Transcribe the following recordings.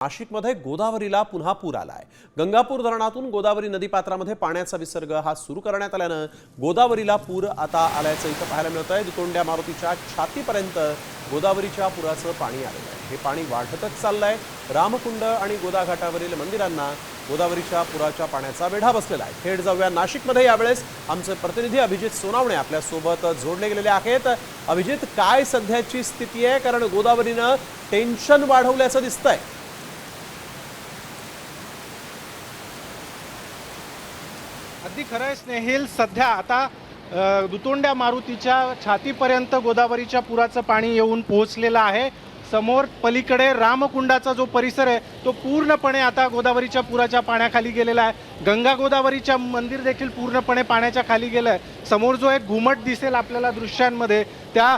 नाशिकमध्ये गोदावरीला पुन्हा पूर आलाय। गंगापूर धरणातून गोदावरी नदीपात्रामध्ये पाण्याचा विसर्ग हा सुरू करण्यात आल्यानं गोदावरीला पूर आता आल्याचं इथं पाहायला मिळतंय। दुतोंड्या मारुतीच्या छातीपर्यंत गोदावरीच्या पुराचं पाणी आलेलं आहे। हे पाणी वाढतच चाललंय। रामकुंड आणि गोदाघाटावरील मंदिरांना गोदावरीच्या पुराच्या पाण्याचा वेढा बसलेला आहे। थेट जाऊया नाशिकमध्ये। यावेळेस आमचे प्रतिनिधी अभिजित सोनावणे आपल्या सोबत जोडले गेलेले आहेत। अभिजित, काय सध्याची स्थिती आहे? कारण गोदावरीनं टेन्शन वाढवल्याचं दिसतंय। अगदी खरं आहे स्नेहिल, सध्या आता दुतोंड्या मारुतीच्या छातीपर्यंत गोदावरीच्या पुराचं पाणी येऊन पोहोचलेलं आहे। समोर पलीकडे रामकुंडाचा जो परिसर आहे तो पूर्णपणे आता गोदावरीच्या पुराच्या पाण्याखाली गेलेला आहे। गंगा गोदावरीच्या मंदिर देखील पूर्णपणे पाण्याच्या खाली गेलं आहे। समोर जो एक घुमट दिसेल आपल्याला दृश्यांमध्ये, त्या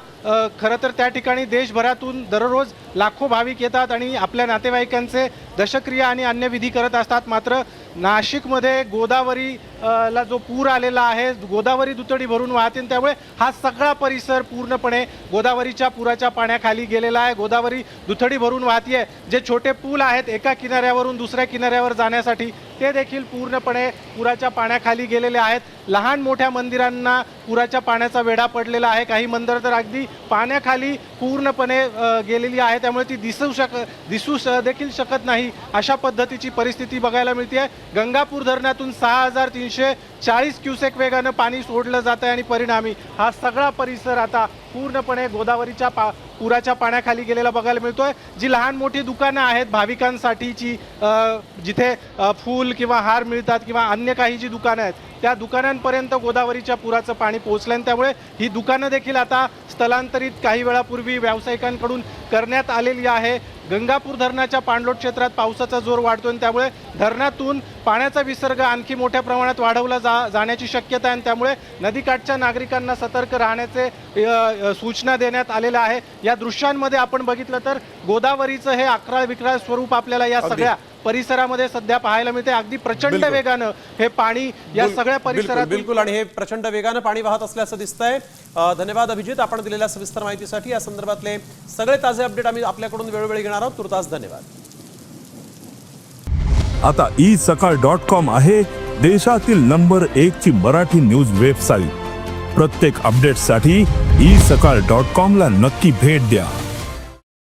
खरं तर त्या ठिकाणी देशभरातून दररोज लाखो भाविक येतात आणि आपल्या नातेवाईकांचे दशक्रिया आणि अन्य विधी करत असतात। मात्र नाशिकमध्ये गोदावरीला जो पूर आलेला आहे, गोदावरी दुतडी भरून वाहते, त्यामुळे हा सगळा परिसर पूर्णपणे गोदावरीच्या पुराच्या पाण्याखाली गेलेला आहे। गोदावरी दुथडी भरून वाहते। जे छोटे पूल आहेत एका किनाऱ्यावरून दुसऱ्या किनाऱ्यावर जाण्यासाठी, ते देखील पूर्णपणे पुराच्या पाण्याखाली गेलेले आहेत। लहान मोठ्या मंदिरांना पुराच्या पाण्याचा वेढा पडलेला आहे। काही मंदिरं तर अगदी पाण्याखाली पूर्णपणे गेलेली आहे, त्यामुळे ती दिसू देखील शकत नाही अशा पद्धतीची परिस्थिती बघायला मिळते। गंगापूर धरणातून 6340 क्युसेक वेगानं पाणी सोडलं जात आहे आणि परिणामी हा सगळा परिसर आता पूर्णपणे गोदावरीच्या पुराच्या पाण्याखाली गेलेला बघायला मिळतोय। जी लहान मोठी दुकानं आहेत भाविकांसाठीची, जिथे फूल किंवा हार मिळतात किंवा अन्य काही जी दुकानं आहेत, त्या दुकानांपर्यंत गोदावरीच्या पुराचं पाणी पोहोचलं आणि त्यामुळे ही दुकानं देखील आता स्थलांतरित काही वेळापूर्वी व्यावसायिकांकडून करण्यात आलेली आहे। गंगापूर धरणाच्या पाणलोट क्षेत्रात पावसाचा जोर वाढतो आणि त्यामुळे धरणातून पाण्याचा विसर्ग आणखी मोठ्या प्रमाणात वाढवला जाण्याची शक्यता आहे आणि त्यामुळे नदीकाठच्या नागरिकांना सतर्क राहण्याचे सूचना देण्यात आलेल्या आहे। या दृश्यांमध्ये आपण बघितलं तर गोदावरीचं हे अकराळ विकराळ स्वरूप आपल्याला या सगळ्या परिसरामध्ये सध्या पाहायला मिळते। अगदी प्रचंड वेगानं हे पाणी या सगळ्या परिसरात बिलकुल आणि हे प्रचंड वेगानं पाणी वाहत असल्याचं दिसतंय। धन्यवाद अभिजित, आपण दिलेल्या सविस्तर माहितीसाठी। या संदर्भातले सगळे ताजे अपडेट आम्ही आपल्याकडून वेळोवेळी घेणार आहोत। तुर्तास धन्यवाद। आता isakal.com आहे देशातील नंबर 1 ची मराठी न्यूज वेबसाईट। प्रत्येक अपडेटसाठी isakal.com ला नक्की भेट द्या।